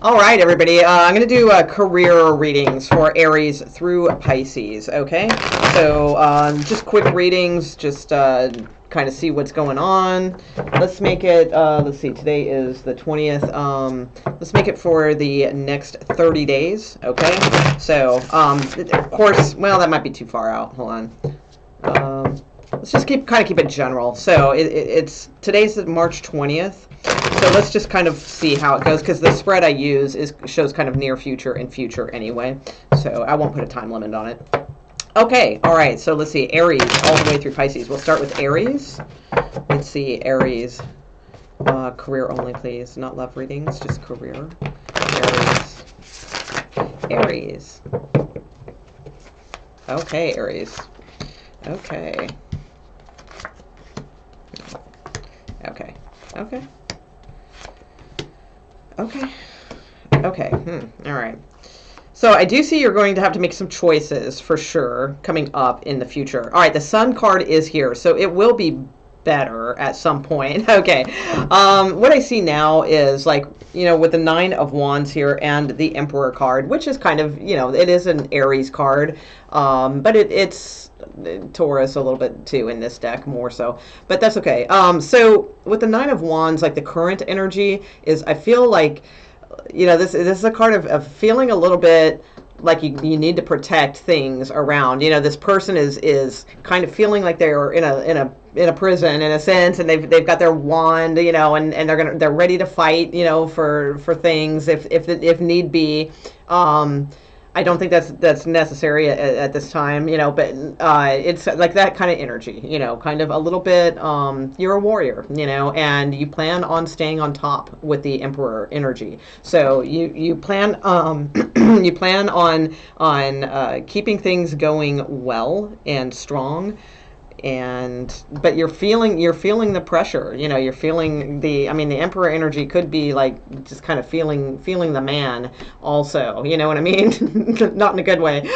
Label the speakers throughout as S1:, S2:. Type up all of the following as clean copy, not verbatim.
S1: All right, everybody. I'm going to do career readings for Aries through Pisces, okay? So just quick readings, just kind of see what's going on. Let's make it, let's see, today is the 20th. Let's make it for the next 30 days, okay? So, of course, well, that might be too far out. Hold on. Let's just keep it general. So it's today's March 20th. So let's just kind of see how it goes, because the spread I use shows kind of near future and future anyway. So I won't put a time limit on it. Okay, all right. So let's see, Aries all the way through Pisces. We'll start with Aries. Let's see, Aries. Career only, please. Not love readings, just career. Aries. Aries. Okay, Aries. Okay. Okay. Okay. Okay. Okay. All right. So I do see you're going to have to make some choices for sure coming up in the future. All right. The Sun card is here, so it will be better at some point. Okay. What I see now is, like, you know, with the Nine of Wands here and the Emperor card, which is kind of, you know, it is an Aries card, but it's Taurus a little bit too in this deck, more so, but that's okay. So with the Nine of Wands, like, the current energy is, I feel like, you know, this is a card of feeling a little bit like you need to protect things around. You know, this person is kind of feeling like they're in a prison in a sense, and they've got their wand, you know, and they're ready to fight, you know, for things if need be. I don't think that's necessary at this time, you know, but it's like that kind of energy, you know, kind of a little bit, you're a warrior, you know, and you plan on staying on top with the Emperor energy. So you plan you plan on keeping things going well and strong. But you're feeling the pressure, you know, you're feeling the Emperor energy could be like just kind of feeling the man also, you know what I mean? Not in a good way.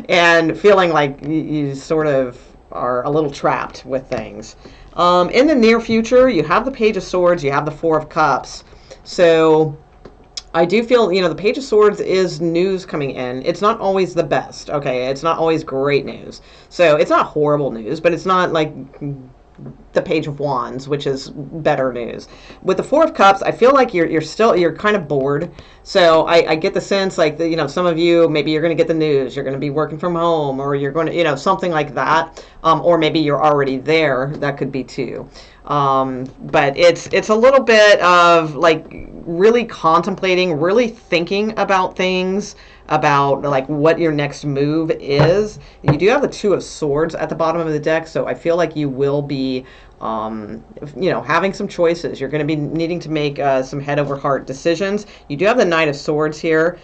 S1: And feeling like you sort of are a little trapped with things. In the near future, you have the Page of Swords, you have the Four of Cups. So I do feel, you know, the Page of Swords is news coming in. It's not always the best, okay? It's not always great news. So it's not horrible news, but it's not like the Page of Wands, which is better news. With the Four of Cups, I feel like you're kind of bored. So I get the sense, like, you know, some of you, maybe you're going to get the news, you're going to be working from home, or you're going to, you know, something like that. Or maybe you're already there. That could be too. But it's a little bit of, like, really contemplating, really thinking about things, about, like, what your next move is. You do have the Two of Swords at the bottom of the deck, so I feel like you will be, you know, having some choices. You're going to be needing to make some head over heart decisions. You do have the Knight of Swords here.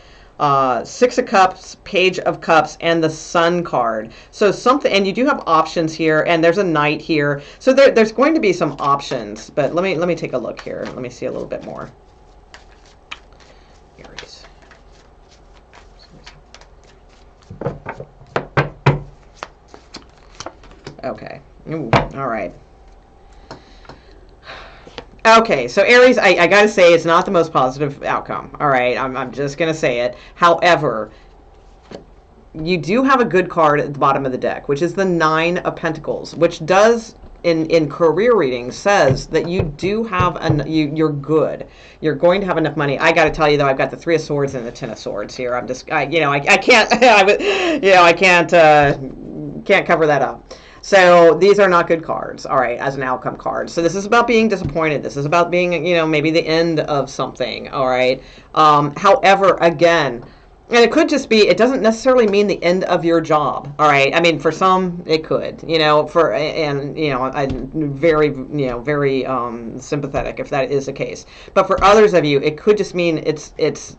S1: Six of Cups, Page of Cups, and the Sun card. So something, and you do have options here, and there's a Knight here. So there's going to be some options, but let me take a look here. Let me see a little bit more. Aries. Okay. Ooh, all right. Okay, so Aries, I gotta say, it's not the most positive outcome. All right, I'm just gonna say it. However, you do have a good card at the bottom of the deck, which is the Nine of Pentacles, which does, in career readings, says that you do have you're good. You're going to have enough money. I got to tell you, though, I've got the Three of Swords and the Ten of Swords here. I'm just, I can't, I can't cover that up. So these are not good cards, all right, as an outcome card. So this is about being disappointed. This is about being, you know, maybe the end of something, all right. However, again, and it could just be, it doesn't necessarily mean the end of your job, all right? I mean, for some, it could, you know, and, you know, I'm very sympathetic if that is the case. But for others of you, it could just mean it's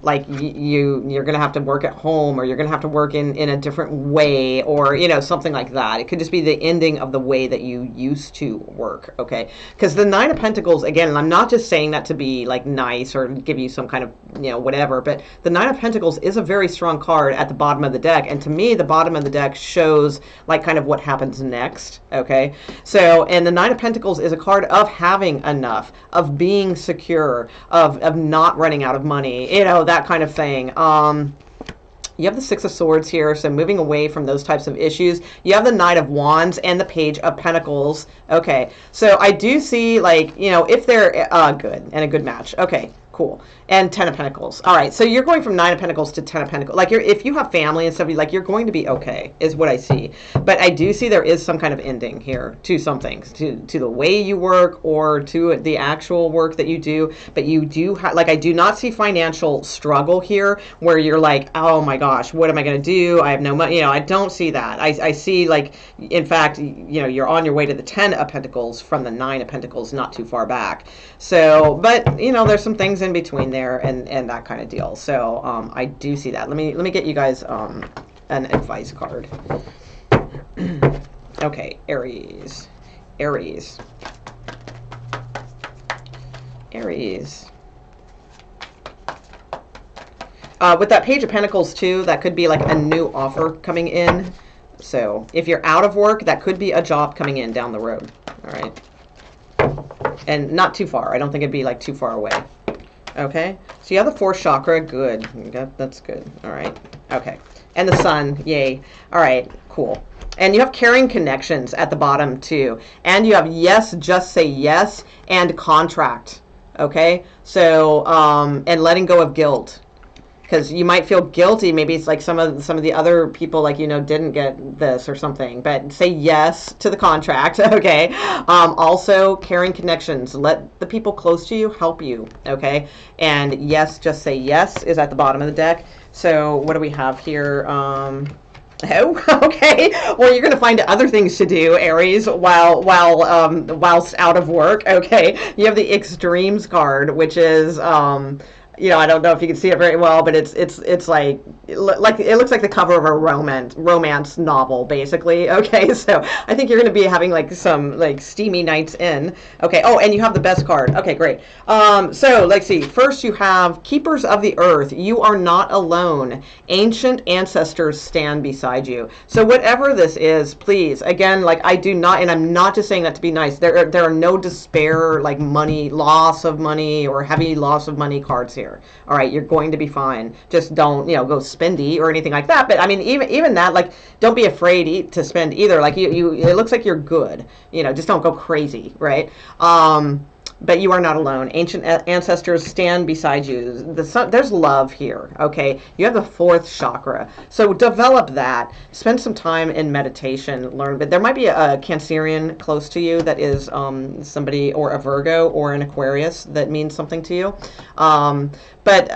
S1: like you're going to have to work at home, or you're going to have to work in a different way, or, you know, something like that. It could just be the ending of the way that you used to work, okay? Because the Nine of Pentacles, again, and I'm not just saying that to be like nice or give you some kind of, you know, whatever, but the Nine of Pentacles is a very strong card at the bottom of the deck. And to me, the bottom of the deck shows like kind of what happens next, okay? So, and the Nine of Pentacles is a card of having enough, of being secure, of not running out of money, you know, that kind of thing. You have the Six of Swords here, so moving away from those types of issues. You have the Knight of Wands and the Page of Pentacles. Okay, so I do see, like, you know, if they're good and a good match. Okay, cool. And Ten of Pentacles. All right, so you're going from Nine of Pentacles to Ten of Pentacles. Like, if you have family and stuff, like, you're going to be okay, is what I see. But I do see there is some kind of ending here to some things, to the way you work, or to the actual work that you do. But you do like, I do not see financial struggle here, where you're like, oh my gosh, what am I going to do? I have no money. You know, I don't see that. I see, like, in fact, you know, you're on your way to the Ten of Pentacles from the Nine of Pentacles, not too far back. So, but, you know, there's some things in between there and that kind of deal. So I do see that. Let me get you guys an advice card. Okay, Aries. Aries. Aries. With that Page of Pentacles too, that could be like a new offer coming in. So if you're out of work, that could be a job coming in down the road. All right. And not too far. I don't think it'd be like too far away. Okay, so you have the fourth chakra. Good. That's good. All right. Okay. And the sun. Yay. All right. Cool. And you have caring connections at the bottom too. And you have yes, just say yes, and contract. Okay. So, and letting go of guilt. Because you might feel guilty. Maybe it's like some of the other people, like, you know, didn't get this or something. But say yes to the contract, okay? Also, caring connections. Let the people close to you help you, okay? And yes, just say yes is at the bottom of the deck. So what do we have here? Oh, okay. Well, you're going to find other things to do, Aries, whilst out of work, okay? You have the Extremes card, which is... you know, I don't know if you can see it very well, but it's like it looks like the cover of a romance novel, basically. Okay, so I think you're going to be having like some like steamy nights in. Okay. Oh, and you have the best card. Okay, great. So let's see. First, you have Keepers of the Earth. You are not alone. Ancient ancestors stand beside you. So whatever this is, please, again, like, I do not, and I'm not just saying that to be nice. There are no despair, like money, loss of money, or heavy loss of money cards here. All right, you're going to be fine. Just don't, you know, go spendy or anything like that. But I mean, even that, like, don't be afraid to spend either. Like, you it looks like you're good. You know, just don't go crazy, right? But you are not alone. Ancient ancestors stand beside you. There's love here, okay? You have the fourth chakra. So develop that. Spend some time in meditation. Learn. But there might be a Cancerian close to you that is somebody, or a Virgo, or an Aquarius that means something to you. But,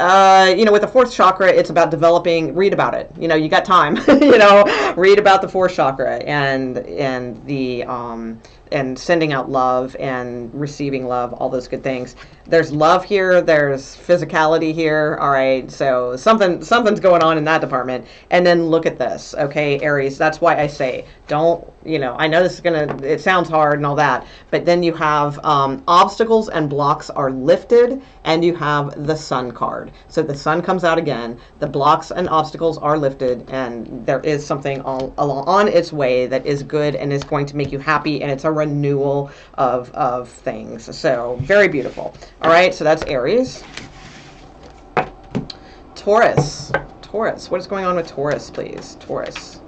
S1: you know, with the fourth chakra, it's about developing, read about it. You know, you got time, you know, read about the fourth chakra and the, and sending out love and receiving love, all those good things. There's love here. There's physicality here. All right. So something's going on in that department. And then look at this. Okay, Aries. That's why I say, don't, you know, I know this is it sounds hard and all that, but then you have obstacles and blocks are lifted, and you have the Sun card. So the Sun comes out again. The blocks and obstacles are lifted, and there is something on its way that is good and is going to make you happy, and it's a renewal of things. So very beautiful. All right, so that's Aries. Taurus. Taurus. What is going on with Taurus, please? Taurus.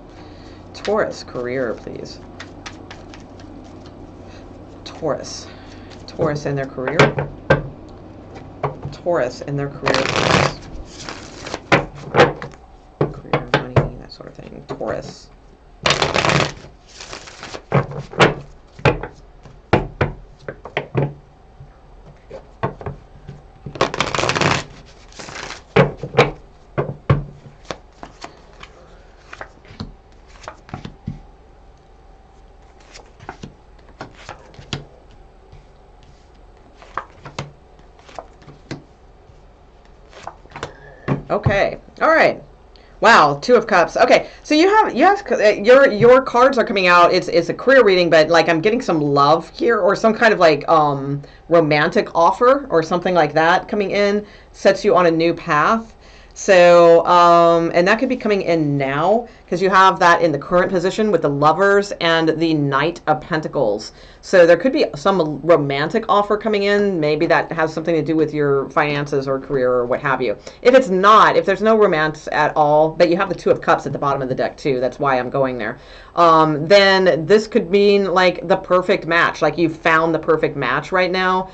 S1: Taurus, career, please. Taurus. Taurus and their career. Taurus and their career, please. Career, money, that sort of thing. Taurus. Okay. All right. Wow, Two of Cups. Okay, so your cards are coming out. It's a career reading, but like I'm getting some love here or some kind of like romantic offer or something like that coming in, sets you on a new path. So, and that could be coming in now because you have that in the current position with the Lovers and the Knight of Pentacles. So there could be some romantic offer coming in. Maybe that has something to do with your finances or career or what have you. If it's not, if there's no romance at all, but you have the Two of Cups at the bottom of the deck too, that's why I'm going there. Then this could mean like the perfect match, like you found the perfect match right now.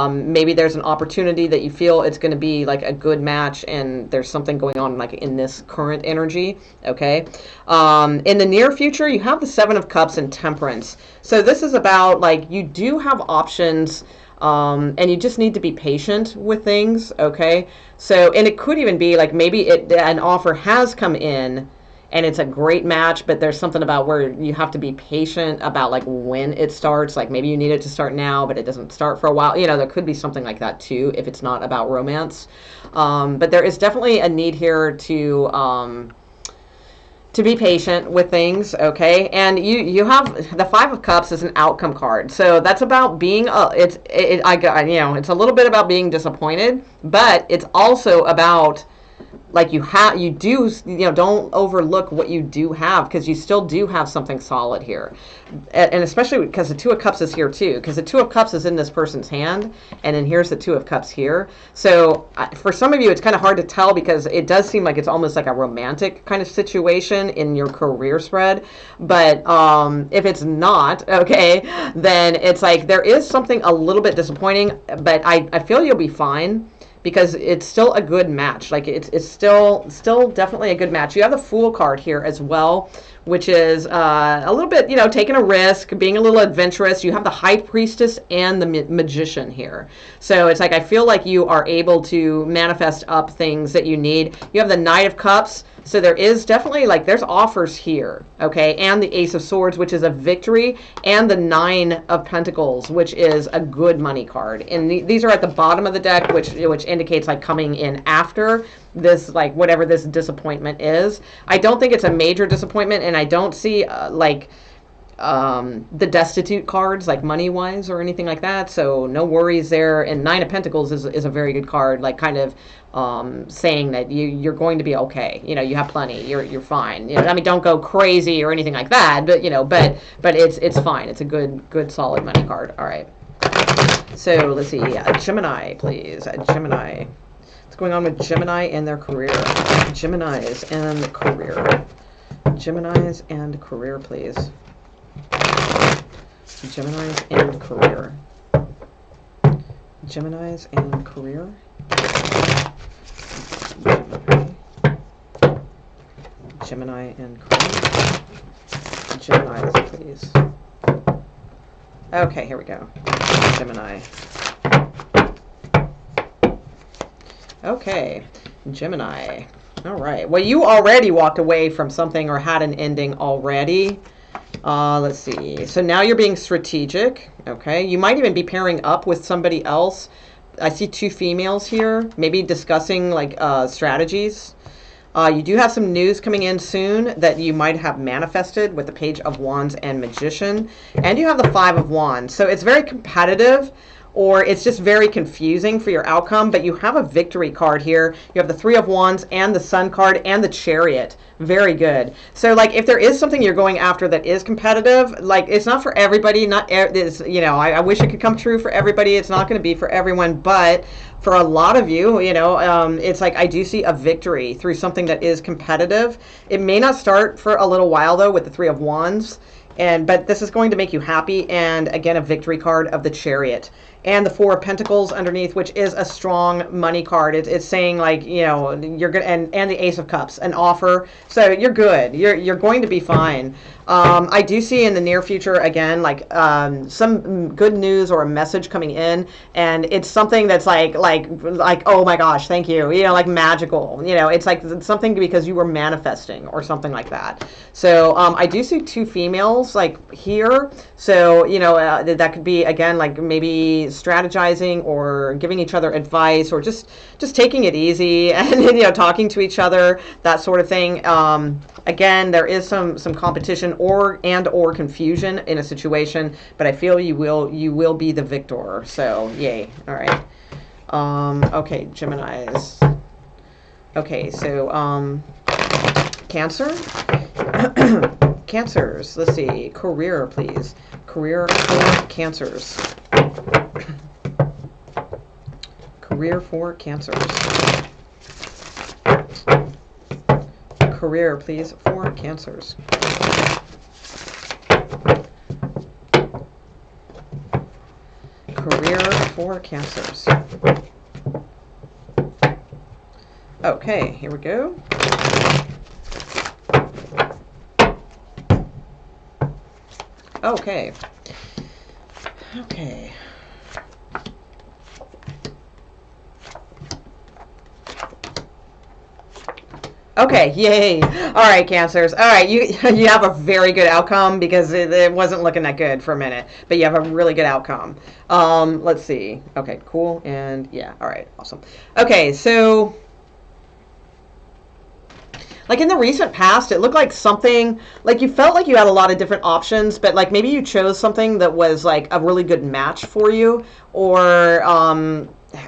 S1: Maybe there's an opportunity that you feel it's going to be like a good match and there's something going on like in this current energy. Okay. In the near future, you have the Seven of Cups and Temperance. So this is about like you do have options, and you just need to be patient with things. Okay. So, and it could even be like maybe an offer has come in and it's a great match, but there's something about where you have to be patient about like when it starts. Like maybe you need it to start now, but it doesn't start for a while. You know, there could be something like that too if it's not about romance. But there is definitely a need here to be patient with things, okay? And you have the Five of Cups as an outcome card, so that's about being it's a little bit about being disappointed, but it's also about like don't overlook what you do have because you still do have something solid here, and especially because the Two of Cups is here too, because the Two of Cups is in this person's hand and then here's the Two of Cups here. So for some of you it's kind of hard to tell because it does seem like it's almost like a romantic kind of situation in your career spread, but if it's not, okay, then it's like there is something a little bit disappointing, but I feel you'll be fine because it's still a good match. Like it's still definitely a good match. You have the Fool card here as well, which is a little bit, taking a risk, being a little adventurous. You have the High Priestess and the Magician here. So it's like I feel like you are able to manifest up things that you need. You have the Knight of Cups. So there is definitely like there's offers here, okay, and the Ace of Swords, which is a victory, and the Nine of Pentacles, which is a good money card. And these are at the bottom of the deck, which indicates like coming in after this, like whatever this disappointment is. I don't think it's a major disappointment, and I don't see the destitute cards like money wise or anything like that, so no worries there. And Nine of Pentacles is a very good card, like kind of saying that you're going to be okay, you have plenty, you're fine, I mean, don't go crazy or anything like that, but but it's fine. It's a good solid money card. All right, so let's see, Gemini, please. Gemini, what's going on with Gemini and their career? Geminis and career. Geminis and career, please. Geminis and career. Geminis and career. Gemini and career. Geminis, please. Okay, here we go. Gemini. Okay, Gemini. All right. Well, you already walked away from something or had an ending already. Let's see. So now you're being strategic. Okay. You might even be pairing up with somebody else. I see two females here, maybe discussing like strategies. You do have some news coming in soon that you might have manifested with the Page of Wands and Magician. And you have the Five of Wands. So it's very competitive, or it's just very confusing for your outcome, but you have a victory card here. You have the Three of Wands and the Sun card and the Chariot. Very good. So like if there is something you're going after that is competitive, like it's not for everybody, I wish it could come true for everybody. It's not going to be for everyone, but for a lot of you, it's like I do see a victory through something that is competitive. It may not start for a little while though with the Three of Wands, but this is going to make you happy. And again, a victory card of the Chariot. And the Four of Pentacles underneath, which is a strong money card. It's saying like, you're good, and the Ace of Cups, an offer. So you're good. You're going to be fine. I do see in the near future, again, like some good news or a message coming in, and it's something that's like, oh my gosh, thank you, like magical, it's like something because you were manifesting or something like that. So I do see two females like here. So, that could be, again, like maybe strategizing or giving each other advice, or just taking it easy and talking to each other, that sort of thing. Again, there is some competition or confusion in a situation, but I feel you will be the victor. So yay. All right. Okay, Geminis. Okay, so Cancer. Cancers. Let's see. Career, please. Career for Cancers. Career for Cancers. Career, please, for Cancers. Career for Cancers. Okay, here we go. Okay. Okay. Okay, yay. All right, Cancers. All right, you have a very good outcome, because it wasn't looking that good for a minute, but you have a really good outcome. Let's see. Okay, cool. And yeah, all right, awesome. Okay, so like in the recent past, it looked like something, like you felt like you had a lot of different options, but like maybe you chose something that was like a really good match for you, or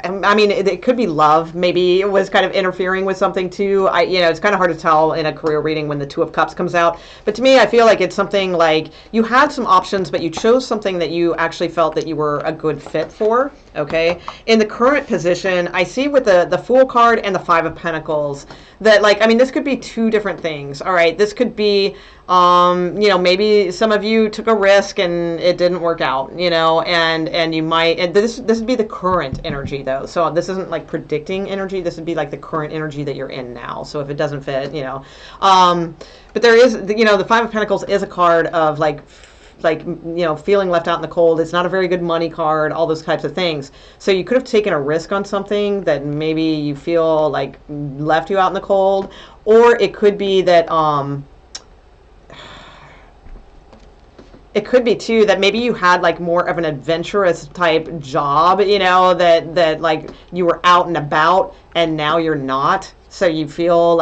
S1: I mean, it could be love. Maybe it was kind of interfering with something too. It's kind of hard to tell in a career reading when the Two of Cups comes out. But to me, I feel like it's something like you had some options, but you chose something that you actually felt that you were a good fit for. Okay. In the current position, I see with the Fool card and the Five of Pentacles that, like, I mean, this could be two different things. All right. This could be, maybe some of you took a risk and it didn't work out, and you might, and this would be the current energy though. So this isn't like predicting energy. This would be like the current energy that you're in now. So if it doesn't fit, but there is, the Five of Pentacles is a card of like feeling left out in the cold. It's not a very good money card, all those types of things. So you could have taken a risk on something that maybe you feel like left you out in the cold, or it could be that, it could be too that maybe you had like more of an adventurous type job, that like you were out and about and now you're not. So you feel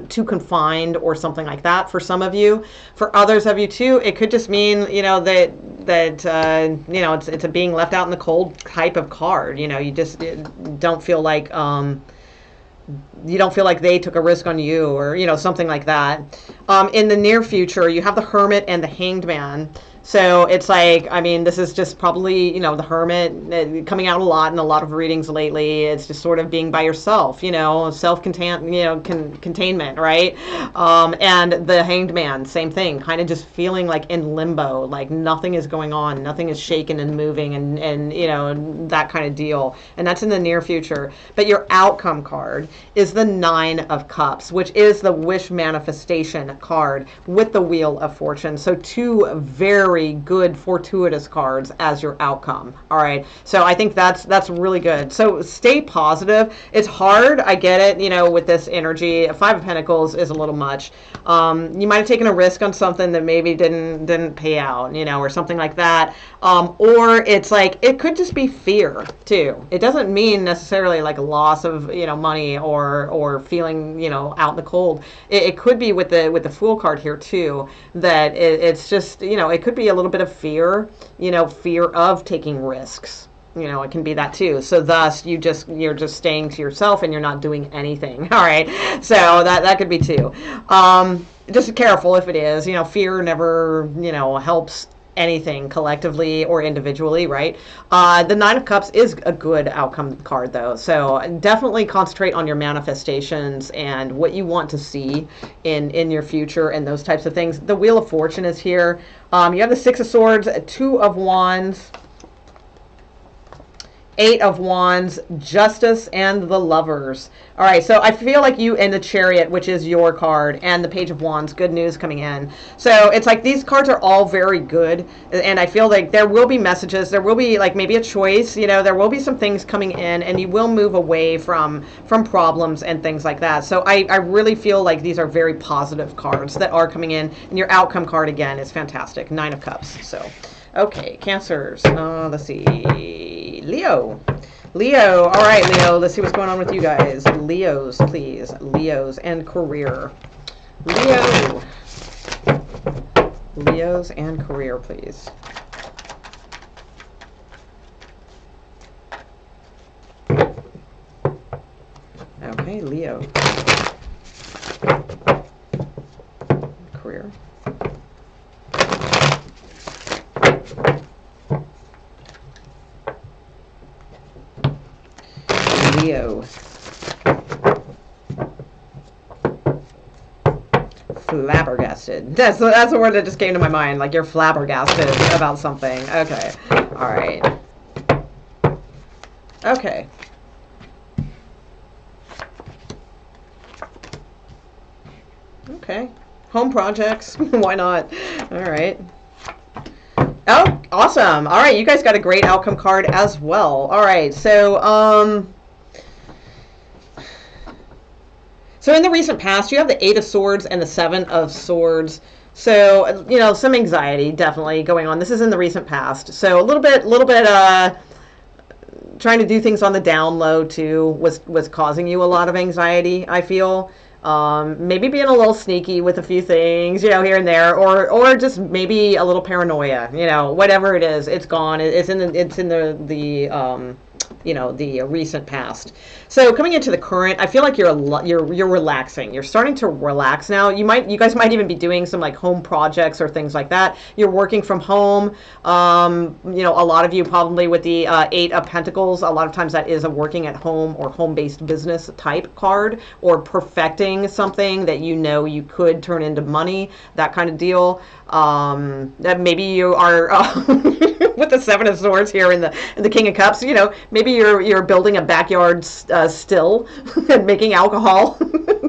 S1: too confined or something like that for some of you. For others of you too, it could just mean, that it's a being left out in the cold type of card. You just don't feel like, they took a risk on you, or something like that. In the near future, you have the Hermit and the Hanged Man. So it's like, I mean, this is just probably, the Hermit coming out a lot in a lot of readings lately. It's just sort of being by yourself, self-contained, containment, right? And the Hanged Man, same thing, kind of just feeling like in limbo, like nothing is going on, nothing is shaking and moving, and that kind of deal. And that's in the near future. But your outcome card is the Nine of Cups, which is the wish manifestation card with the Wheel of Fortune. So two very good fortuitous cards as your outcome. All right, so I think that's really good. So stay positive. It's hard, I get it, with this energy. Five of Pentacles is a little much. You might have taken a risk on something that maybe didn't pay out, or something like that. Or it's like, it could just be fear too. It doesn't mean necessarily like a loss of money or feeling out in the cold. It could be with the Fool card here too, that it's just it could be a little bit of fear, fear of taking risks. It can be that too. So thus you're just staying to yourself and you're not doing anything. All right. So that could be too. Just careful if it is. Fear never, helps anything collectively or individually, right? The Nine of Cups is a good outcome card though. So definitely concentrate on your manifestations and what you want to see in your future and those types of things. The Wheel of Fortune is here. You have the Six of Swords, Two of Wands, Eight of Wands, Justice, and the Lovers. All right, so I feel like you in the Chariot, which is your card, and the Page of Wands, good news coming in. So it's like these cards are all very good, and I feel like there will be messages, there will be like maybe a choice, there will be some things coming in, and you will move away from problems and things like that. So I really feel like these are very positive cards that are coming in, and your outcome card, again, is fantastic. Nine of Cups, so... Okay, Cancers. Let's see. Leo. Leo. All right, Leo. Let's see what's going on with you guys. Leos, please. Leos and career. Leo. Leos and career, please. Okay, Leo. Career. Leo. Flabbergasted. That's the word that just came to my mind. Like you're flabbergasted about something. Okay. All right. Okay. Okay. Home projects. Why not? All right. Oh, awesome. All right, you guys got a great outcome card as well. All right, so in the recent past, you have the 8 of Swords and the 7 of Swords. So, you know, some anxiety definitely going on. This is in the recent past. So a little bit trying to do things on the down low too was causing you a lot of anxiety, I feel. Maybe being a little sneaky with a few things, you know, here and there, or just maybe a little paranoia, you know, whatever it is, it's gone. It's in the you know, the recent past. So coming into the current, I feel like you're relaxing. You're starting to relax now. You guys might even be doing some like home projects or things like that. You're working from home. You know, a lot of you probably with the 8 of Pentacles, a lot of times that is a working at home or home-based business type card, or perfecting something that you know you could turn into money, that kind of deal. That maybe you are with the 7 of Swords here in the King of Cups. You know, maybe you're building a backyard still and making alcohol.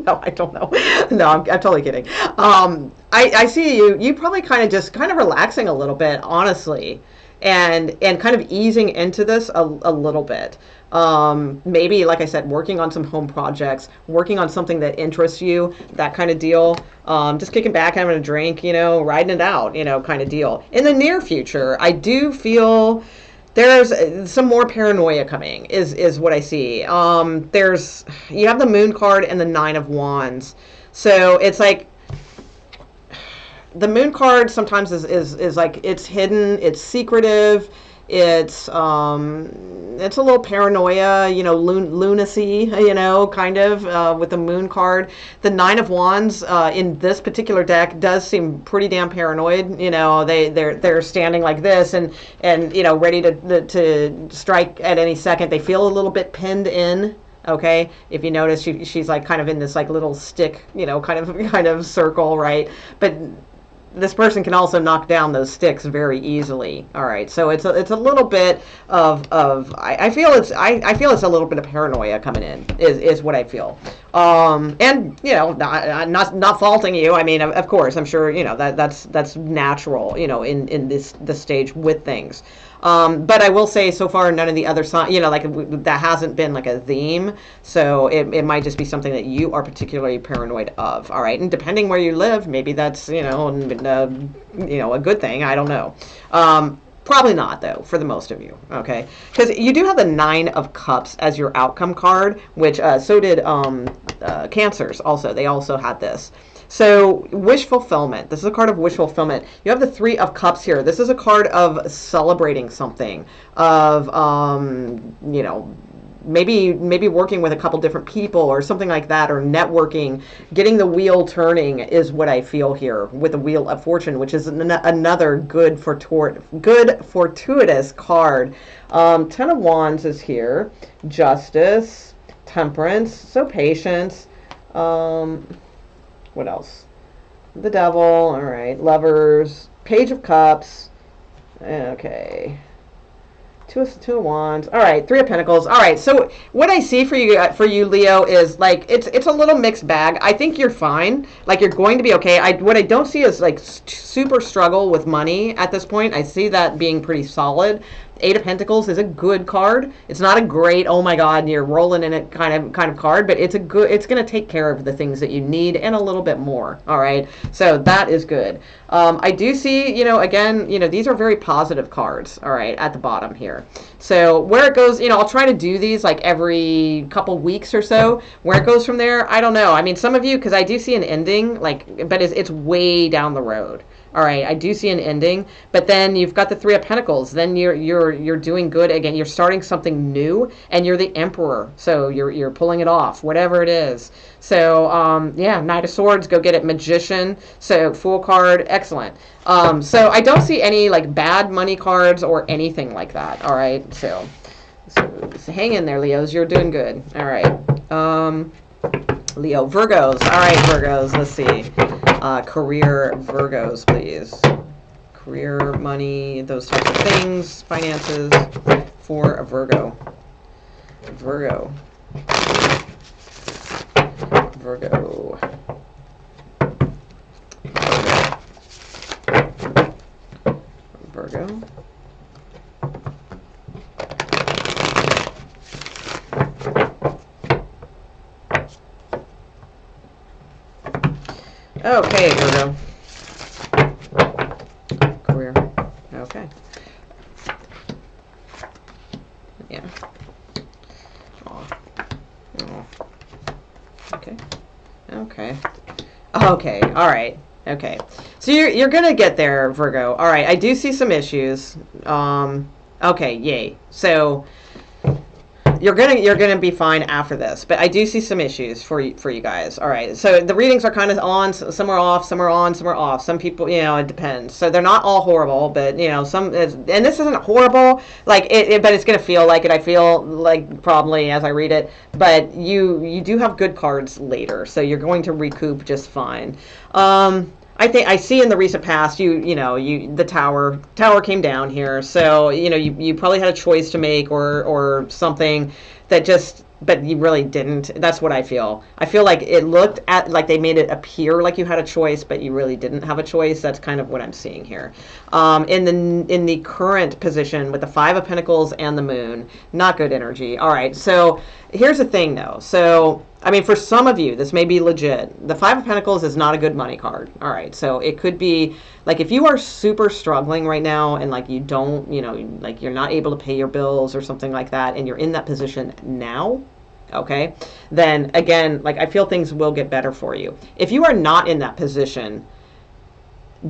S1: No, I don't know. No, I'm totally kidding. I see you probably kind of relaxing a little bit, honestly, and kind of easing into this a little bit. Maybe, like I said, working on some home projects, working on something that interests you, that kind of deal. Just kicking back, having a drink, you know, riding it out, you know, kind of deal. In the near future, I do feel there's some more paranoia coming, is what I see. You have the Moon card and the 9 of Wands. So it's like the Moon card sometimes is like it's hidden, it's secretive, it's a little paranoia, you know, lunacy, you know, kind of with the Moon card. The 9 of Wands in this particular deck does seem pretty damn paranoid. You know, they're standing like this and you know, ready to strike at any second. They feel a little bit pinned in. Okay, if you notice, she's like kind of in this like little stick, you know, kind of circle, right? But this person can also knock down those sticks very easily. All right, so it's a little bit of I feel it's a little bit of paranoia coming in is what I feel. And you know, not faulting you. I mean, of course, I'm sure, you know, that's natural, you know, in this stage with things. But I will say, so far, none of the other signs, you know, like that hasn't been like a theme. So it might just be something that you are particularly paranoid of. All right, and depending where you live, maybe that's, you know, a good thing. I don't know. Probably not, though, for the most of you, okay? Because you do have the 9 of Cups as your outcome card, which so did Cancers also. They also had this. So, wish fulfillment. This is a card of wish fulfillment. You have the 3 of Cups here. This is a card of celebrating something, of, you know, maybe working with a couple different people or something like that, or networking. Getting the wheel turning is what I feel here with the Wheel of Fortune, which is another good fortuitous card. 10 of Wands is here. Justice, Temperance, so patience. What else? The Devil, all right. Lovers, Page of Cups. Okay. Two of Wands. All right, 3 of Pentacles. All right, so what I see for you, Leo, is like it's a little mixed bag. I think you're fine. Like, you're going to be okay. What I don't see is like super struggle with money at this point. I see that being pretty solid. Eight of Pentacles is a good card. It's not a great, oh my god, you're rolling in it kind of card, but it's a good, it's going to take care of the things that you need and a little bit more. All right, so that is good. I do see, you know, again, you know, these are very positive cards. All right, at the bottom here. So where it goes, you know, I'll try to do these like every couple weeks or so. Where it goes from there, I don't know. I mean, some of you, because I do see an ending, like, but it's way down the road. All right, I do see an ending, but then you've got the Three of Pentacles. Then you're doing good again. You're starting something new, and you're the Emperor, so you're pulling it off, whatever it is. So yeah, Knight of Swords, go get it. Magician, so Fool card, excellent. So I don't see any like bad money cards or anything like that. All right, so hang in there, Leos. You're doing good. All right. Leo, Virgos. All right, Virgos. Let's see. Career, Virgos, please. Career, money, those types of things. Finances for a Virgo. Virgo. Virgo. Virgo. Okay, Virgo. Career. Okay. Yeah. Oh. Okay. Okay. Okay. All right. Okay. So you're gonna get there, Virgo. All right. I do see some issues. Okay. Yay. So you're gonna be fine after this, but I do see some issues for you guys. All right, so the readings are kind of on, some are off, some are on, some are off. Some people, you know, it depends. So they're not all horrible, but you know, some is, and this isn't horrible, like but it's gonna feel like it. I feel like probably as I read it, but you do have good cards later, so you're going to recoup just fine. I think I see in the recent past, the tower came down here, so you probably had a choice to make or something that just, but you really didn't. That's what I feel. I feel like it looked at like they made it appear like you had a choice, but you really didn't have a choice. That's kind of what I'm seeing here. In the current position with the Five of Pentacles and the Moon, not good energy. All right, so here's the thing though. So I mean, for some of you, this may be legit. The Five of Pentacles is not a good money card. All right, so it could be like if you are super struggling right now and like you don't, like you're not able to pay your bills or something like that, and you're in that position now, okay, then again, like I feel things will get better for you. If you are not in that position,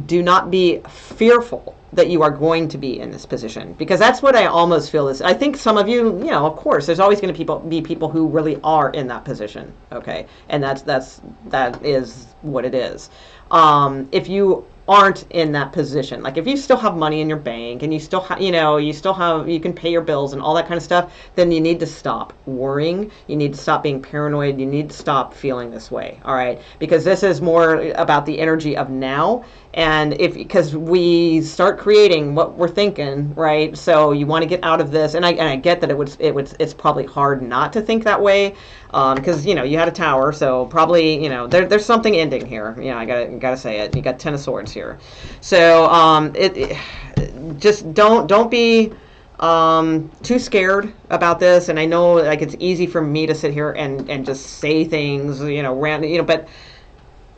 S1: do not be fearful that you are going to be in this position, because that's what I almost feel is. I think some of you, of course, there's always going to be people who really are in that position, okay, and that is what it is. If you aren't in that position, like if you still have money in your bank and you still have, you can pay your bills and all that kind of stuff, then you need to stop worrying. You need to stop being paranoid. You need to stop feeling this way. All right, because this is more about the energy of now. And because we start creating what we're thinking, right? So you want to get out of this, and I get that it's probably hard not to think that way, because you had a tower, so probably there's something ending here. I gotta say it. You got Ten of Swords here, so just don't be too scared about this. And I know like it's easy for me to sit here and just say things, random, but.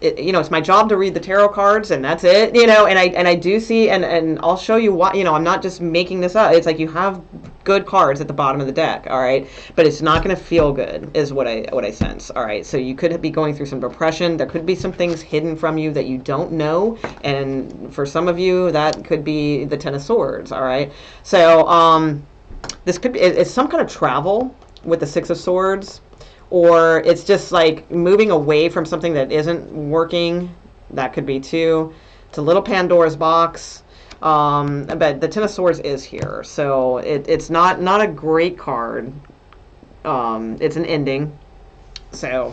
S1: It's my job to read the tarot cards, and that's it, and I do see, and I'll show you why, I'm not just making this up. It's like you have good cards at the bottom of the deck, all right, but it's not going to feel good, is what I sense, all right. So you could be going through some depression. There could be some things hidden from you that you don't know, and for some of you, that could be the Ten of Swords, all right. So this could be it's some kind of travel with the Six of Swords. Or it's just like moving away from something that isn't working. That could be too. It's a little Pandora's box. But the Ten of Swords is here. So it's not a great card. It's an ending. So,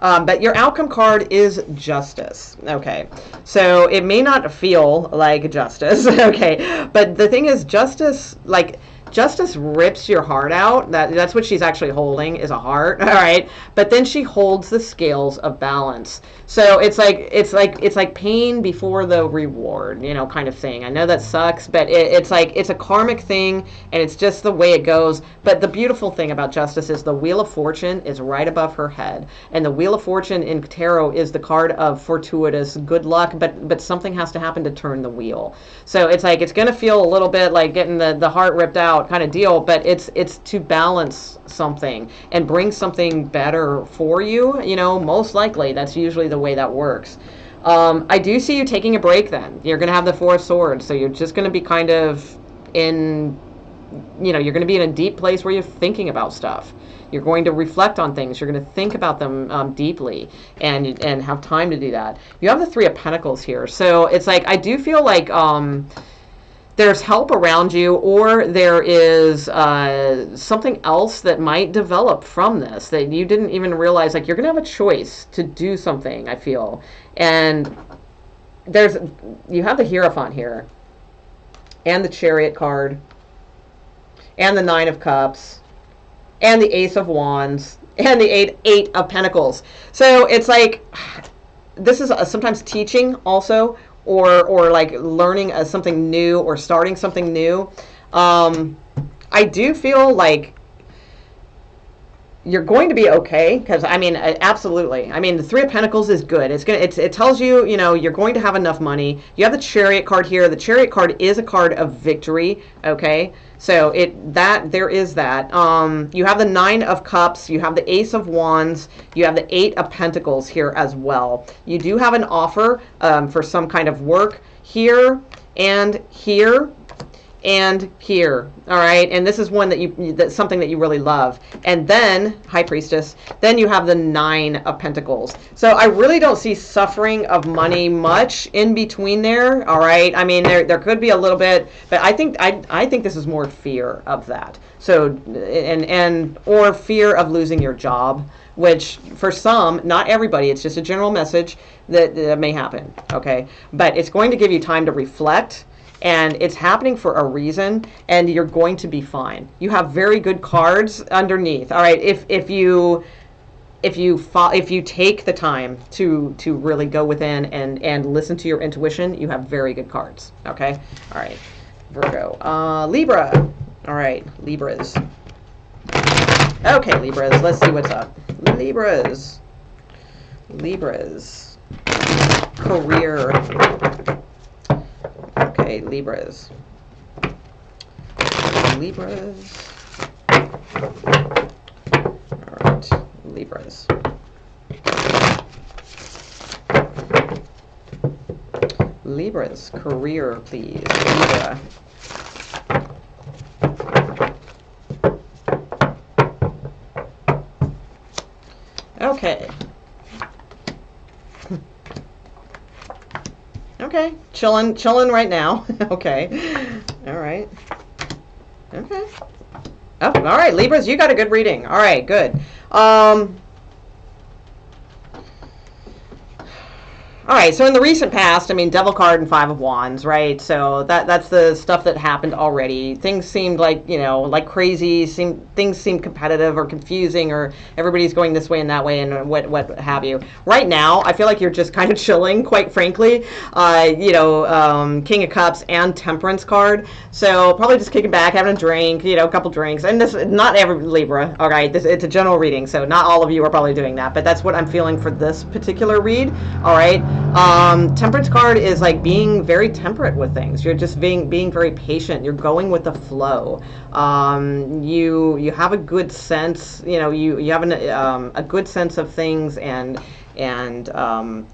S1: but your outcome card is Justice. Okay. So it may not feel like justice. Okay. But the thing is, justice, like, Justice rips your heart out. That's what she's actually holding, is a heart. All right, but then she holds the scales of balance. So it's like pain before the reward, you know, kind of thing. I know that sucks, but it's like it's a karmic thing, and it's just the way it goes. But the beautiful thing about Justice is the Wheel of Fortune is right above her head, and the Wheel of Fortune in tarot is the card of fortuitous good luck, but something has to happen to turn the wheel. So it's like it's going to feel a little bit like getting the heart ripped out kind of deal, but it's to balance something and bring something better for you. You know, most likely that's usually the way that works. I do see you taking a break then. You're going to have the Four of Swords, so you're just going to be kind of in, you know, you're going to be in a deep place where you're thinking about stuff. You're going to reflect on things. You're going to think about them deeply and have time to do that. You have the Three of Pentacles here. So it's like, I do feel like there's help around you, or there is something else that might develop from this that you didn't even realize. Like, you're going to have a choice to do something, I feel. And you have the Hierophant here, and the Chariot card, and the Nine of Cups, and the Ace of Wands, and the Eight of Pentacles. So it's like, this is sometimes teaching also, or like learning something new, or starting something new. I do feel like you're going to be okay, because I mean, absolutely. I mean, the Three of Pentacles is good. It tells you, you know, you're going to have enough money. You have the Chariot card here. The Chariot card is a card of victory. Okay, so there is that. You have the Nine of Cups. You have the Ace of Wands. You have the Eight of Pentacles here as well. You do have an offer for some kind of work here and here and here. All right, and this is one that's something that you really love. And then High Priestess, then you have the Nine of Pentacles. So I really don't see suffering of money much in between there. All right, I mean, there could be a little bit, but I think this is more fear of that. So or fear of losing your job, which for some, not everybody, it's just a general message that may happen. Okay, but it's going to give you time to reflect. And it's happening for a reason, and you're going to be fine. You have very good cards underneath. All right, if you take the time to really go within and listen to your intuition, you have very good cards. Okay, all right, Virgo, Libra. All right, Libras. Okay, Libras. Let's see what's up. Libras. Career. Okay, Libras. All right, Libras. Libras, career, please. Libra. Okay. Okay, chilling right now. Okay, all right. Okay. Oh, all right, Libras, you got a good reading. All right, good. All right, so in the recent past, I mean, Devil card and Five of Wands, right? So that's the stuff that happened already. Things seemed like, you know, like crazy. Things seem competitive or confusing, or everybody's going this way and that way and what have you. Right now, I feel like you're just kind of chilling, quite frankly. You know, King of Cups and Temperance card. So probably just kicking back, having a drink, you know, a couple drinks. And this, not every Libra, all right? It's a general reading, so not all of you are probably doing that. But that's what I'm feeling for this particular read, all right? Temperance card is like being very temperate with things. You're just being very patient. You're going with the flow. You have a good sense, you know, you have a good sense of things, and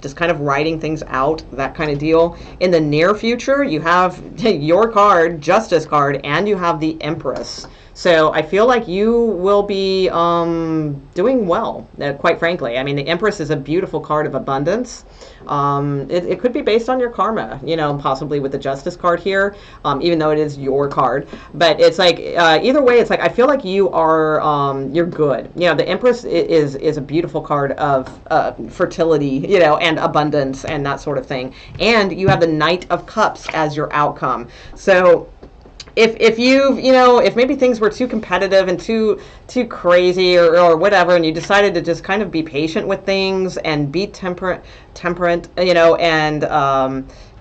S1: just kind of writing things out, that kind of deal. In the near future, you have your card, Justice card, and you have the Empress. So I feel like you will be doing well, quite frankly. I mean, the Empress is a beautiful card of abundance. It could be based on your karma, you know, possibly with the Justice card here, even though it is your card. But it's like, either way, it's like, I feel like you are, you're good. You know, the Empress is a beautiful card of fertility, you know, and abundance and that sort of thing. And you have the Knight of Cups as your outcome. So if if maybe things were too competitive and too crazy or whatever, and you decided to just kind of be patient with things and be temperate,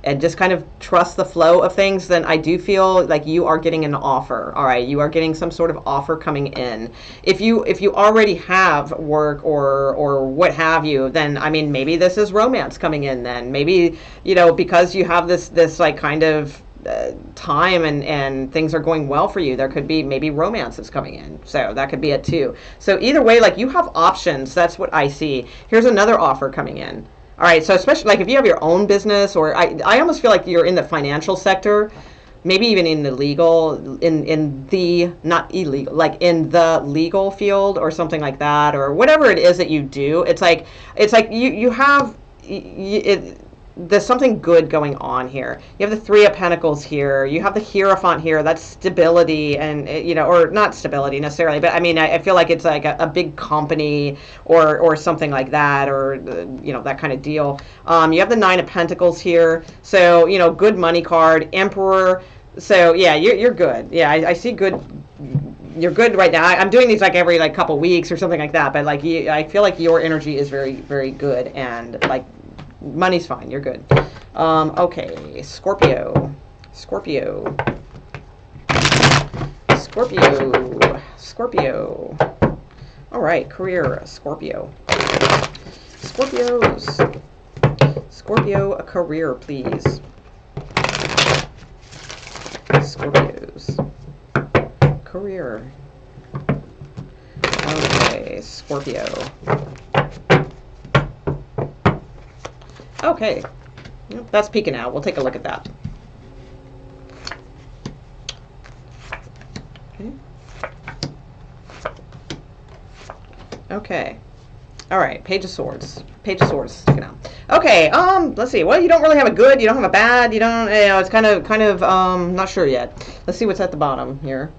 S1: and just kind of trust the flow of things, then I do feel like you are getting an offer. All right, you are getting some sort of offer coming in. If you already have work or what have you, then I mean maybe this is romance coming in. Then maybe because you have this like kind of time and things are going well for you, there could be maybe romance is coming in, so that could be it too. So either way, like, you have options. That's what I see. Here's another offer coming in. All right, so especially like if you have your own business, or I almost feel like you're in the financial sector, maybe even in the legal, in the, not illegal, like in the legal field or something like that, or whatever it is that you do. It's like you have there's something good going on here. You have the Three of Pentacles here. You have the Hierophant here. That's stability, and or not stability necessarily, but I mean, I feel like it's like a big company or something like that, or that kind of deal. You have the Nine of Pentacles here, so good money card. Emperor. So yeah, you're good. Yeah, I see good. You're good right now. I'm doing these like every couple weeks or something like that, but like I feel like your energy is very, very good, and like money's fine. You're good. Okay, Scorpio. All right, career, Scorpio. Scorpio, a career, please. Scorpios. Career. Okay, Scorpio. Okay, that's peeking out. We'll take a look at that. Okay. All right, Page of Swords. Sticking out. Okay, let's see. Well, you don't really have a good, you don't have a bad, it's kind of not sure yet. Let's see what's at the bottom here.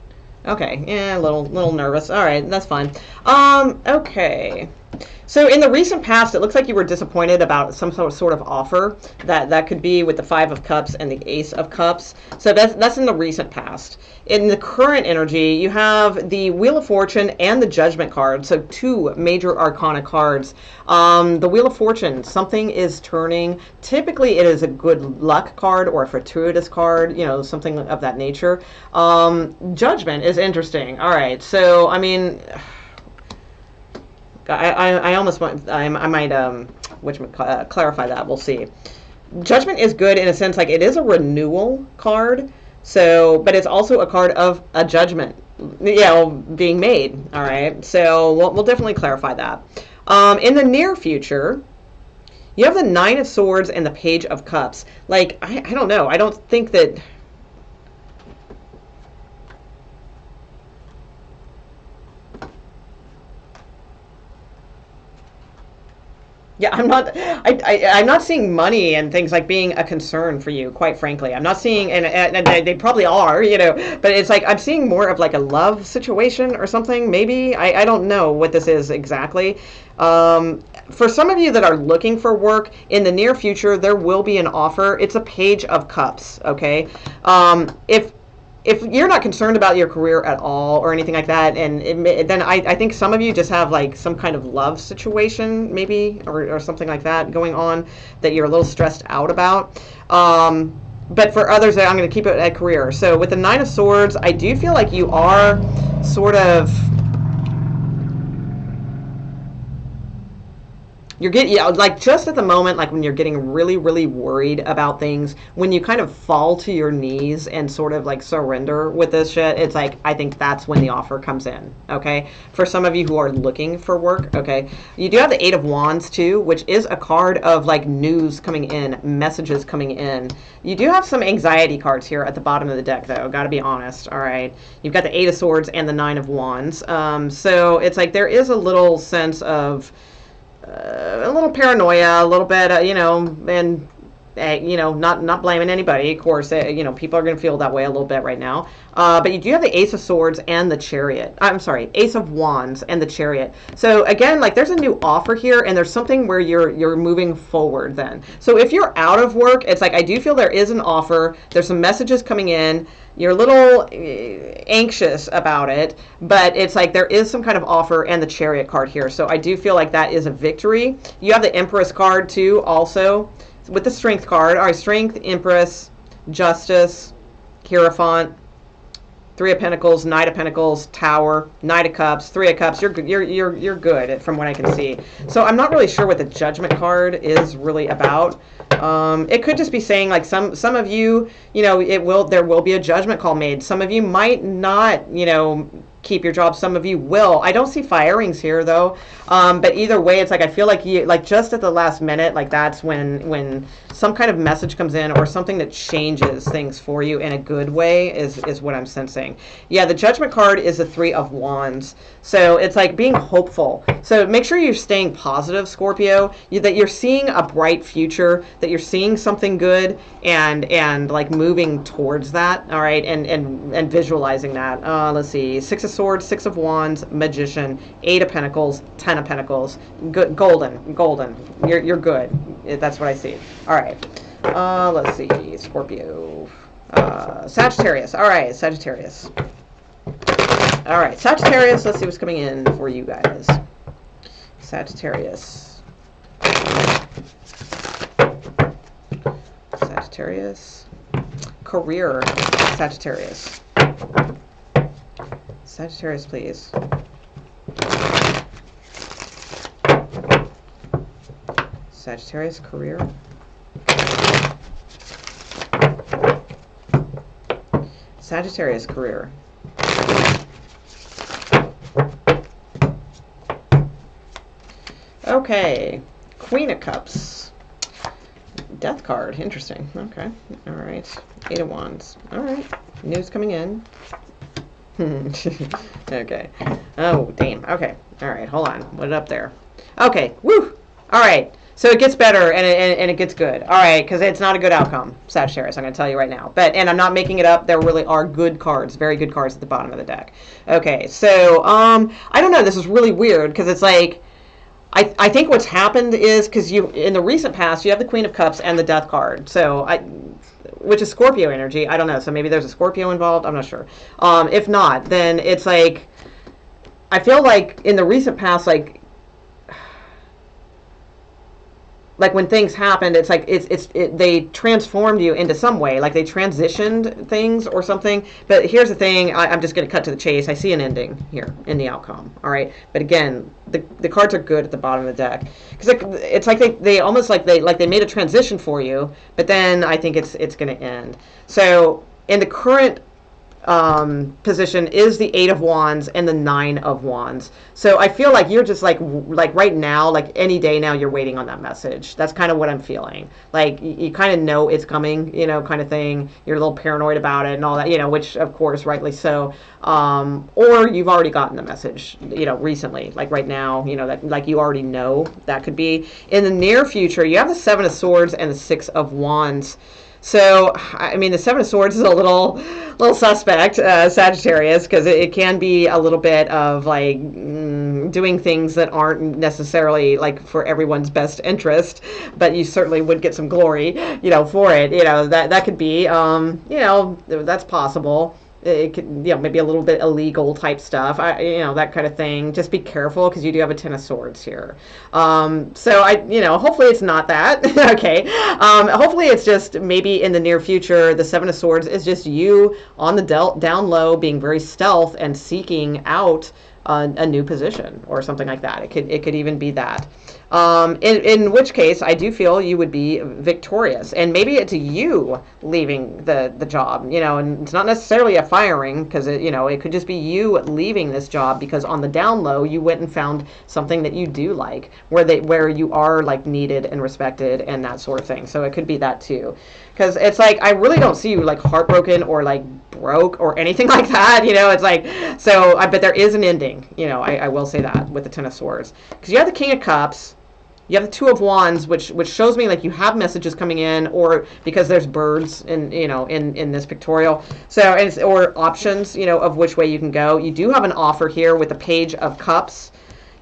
S1: Okay, yeah, a little nervous. All right, that's fine. Okay. So in the recent past, it looks like you were disappointed about some sort of offer. That could be with the Five of Cups and the Ace of Cups. So that's in the recent past. In the current energy, you have the Wheel of Fortune and the Judgment card. So two major arcana cards. The Wheel of Fortune, something is turning. Typically, it is a good luck card or a fortuitous card, something of that nature. Judgment is interesting. All right, so I mean, I almost want, I might clarify that. We'll see. Judgment is good in a sense, like it is a renewal card. So, but it's also a card of a judgment, being made. All right. So we'll definitely clarify that. In the near future, you have the Nine of Swords and the Page of Cups. Like, I don't know. I don't think that. Yeah, I'm not seeing money and things like being a concern for you, quite frankly. I'm not seeing, and they probably are, but it's like I'm seeing more of like a love situation or something, maybe. I don't know what this is exactly. For some of you that are looking for work, in the near future, there will be an offer. It's a Page of Cups, okay? If you're not concerned about your career at all or anything like that, and then I think some of you just have like some kind of love situation maybe or something like that going on that you're a little stressed out about. But for others, I'm going to keep it at career. So with the Nine of Swords, I do feel like you are sort of, you're getting, like just at the moment, like when you're getting really, really worried about things, when you kind of fall to your knees and sort of like surrender with this shit, it's like, I think that's when the offer comes in, okay? For some of you who are looking for work, okay? You do have the Eight of Wands too, which is a card of like news coming in, messages coming in. You do have some anxiety cards here at the bottom of the deck though, gotta be honest, all right? You've got the Eight of Swords and the Nine of Wands. So it's like there is a little sense of, a little paranoia, a little bit, and You know, not blaming anybody, of course. You know, people are going to feel that way a little bit right now. But you do have the Ace of Swords and the Chariot. I'm sorry, Ace of Wands and the Chariot. So again, like there's a new offer here, and there's something where you're moving forward then. So if you're out of work, it's like I do feel there is an offer. There's some messages coming in. You're a little anxious about it, but it's like there is some kind of offer and the Chariot card here. So I do feel like that is a victory. You have the Empress card too also with the Strength card. All right, Strength, Empress, Justice, Hierophant, Three of Pentacles, Knight of Pentacles, Tower, Knight of Cups, Three of Cups. You're good from what I can see. So I'm not really sure what the Judgment card is really about. It could just be saying like some of you, you know, there will be a judgment call made. Some of you might not, you know, keep your job. Some of you will. I don't see firings here though. But either way, it's like I feel like you like just at the last minute, like that's when some kind of message comes in or something that changes things for you in a good way is what I'm sensing. Yeah, the Judgment card is the Three of Wands. So it's like being hopeful. So make sure you're staying positive, Scorpio, that you're seeing a bright future, that you're seeing something good and like moving towards that. All right. And visualizing that. Let's see. Six of Swords, Six of Wands, Magician, Eight of Pentacles, Ten of Pentacles, good, golden. You're good. That's what I see. All right. Let's see. Scorpio. Sagittarius. All right. Sagittarius. All right. Sagittarius. Let's see what's coming in for you guys. Sagittarius. Sagittarius. Career. Sagittarius. Sagittarius, please. Sagittarius, career. Sagittarius, career. Okay. Queen of Cups. Death card. Interesting. Okay. All right. Eight of Wands. All right. News coming in. Okay. Oh, damn. Okay. All right. Hold on. Put it up there. Okay. Woo. All right. So it gets better and it gets good. All right. Because it's not a good outcome, Sagittarius. I'm going to tell you right now. And I'm not making it up. There really are good cards. Very good cards at the bottom of the deck. Okay. So, I don't know. This is really weird because it's like, I think what's happened is because you in the recent past you have the Queen of Cups and the Death card, so which is Scorpio energy. I don't know, so maybe there's a Scorpio involved. I'm not sure. If not, then it's like I feel like in the recent past, like when things happened, it's like they transformed you into some way, like they transitioned things or something. But here's the thing, I'm just going to cut to the chase. I see an ending here in the outcome. All right, but again, the cards are good at the bottom of the deck because it's like they almost like they made a transition for you, but then I think it's going to end. So in the current position is the Eight of Wands and the Nine of Wands. So I feel like you're just like right now, like any day now, you're waiting on that message. That's kind of what I'm feeling. Like you kind of know it's coming, you know, kind of thing. You're a little paranoid about it and all that, you know, which of course rightly so. Or you've already gotten the message, you know, recently, like right now, you know, that like you already know that could be. In the near future, you have the Seven of Swords and the Six of Wands. So, I mean, the Seven of Swords is a little suspect, Sagittarius, because it can be a little bit of, like, doing things that aren't necessarily, like, for everyone's best interest, but you certainly would get some glory, you know, for it. You know, that could be, you know, that's possible. It could, you know, maybe a little bit illegal type stuff, you know, that kind of thing. Just be careful because you do have a Ten of Swords here. So you know, hopefully it's not that. Okay. Hopefully it's just maybe in the near future, the Seven of Swords is just you on the down low, being very stealth and seeking out a new position or something like that. It could even be that. In which case, I do feel you would be victorious. And maybe it's you leaving the job, you know, and it's not necessarily a firing because, you know, it could just be you leaving this job because on the down low, you went and found something that you do like, where you are, like, needed and respected and that sort of thing. So it could be that, too. Because it's like, I really don't see you, like, heartbroken or, like, broke or anything like that, you know. It's like, so, but there is an ending, you know, I will say that with the Ten of Swords. Because you have the King of Cups, You have the Two of Wands, which shows me like you have messages coming in, or because there's birds in, you know, in this pictorial. So, or options, you know, of which way you can go. You do have an offer here with the Page of Cups.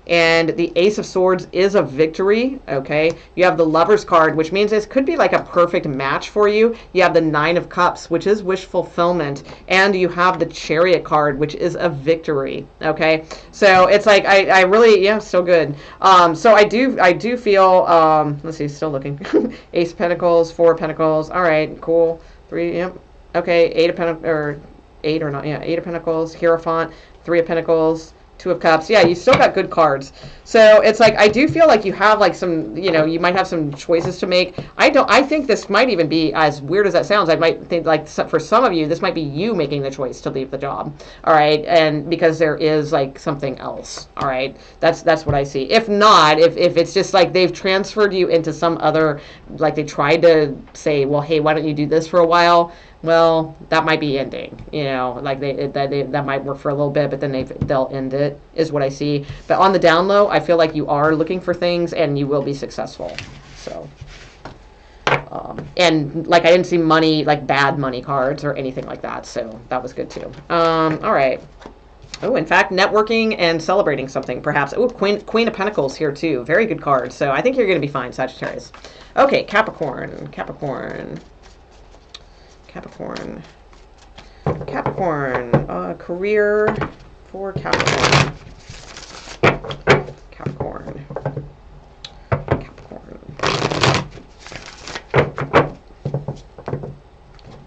S1: And the Ace of Swords is a victory, okay? You have the Lover's card, which means this could be like a perfect match for you. You have the Nine of Cups, which is wish fulfillment. And you have the Chariot card, which is a victory, okay? So it's like, I really, yeah, so good. So I do feel, let's see, still looking. Ace of Pentacles, Four of Pentacles. All right, cool. Three, yep. Okay, Eight of Pentacles, or eight or not, yeah, Eight of Pentacles, Hierophant, Three of Pentacles, Two of Cups. Yeah, you still got good cards. So it's like, I do feel like you have like some, you know, you might have some choices to make. I think this might even be, as weird as that sounds, I might think like for some of you, this might be you making the choice to leave the job. All right. And because there is like something else. All right. That's what I see. If not, if it's just like they've transferred you into some other, like they tried to say, well, hey, why don't you do this for a while? Well, that might be ending, you know, like that might work for a little bit, but then they'll end it, is what I see. But on the down low, I feel like you are looking for things and you will be successful. So, and like I didn't see money, like bad money cards or anything like that. So that was good too. All right. Oh, in fact, networking and celebrating something, perhaps. Oh, Queen of Pentacles here too. Very good card. So I think you're going to be fine, Sagittarius. Okay, Capricorn. Career for Capricorn.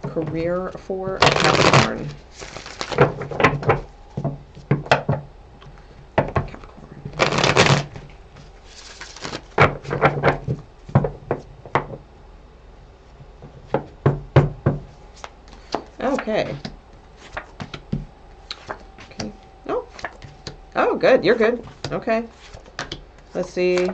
S1: Career for Capricorn. Okay. Oh, good. You're good. Okay. Let's see.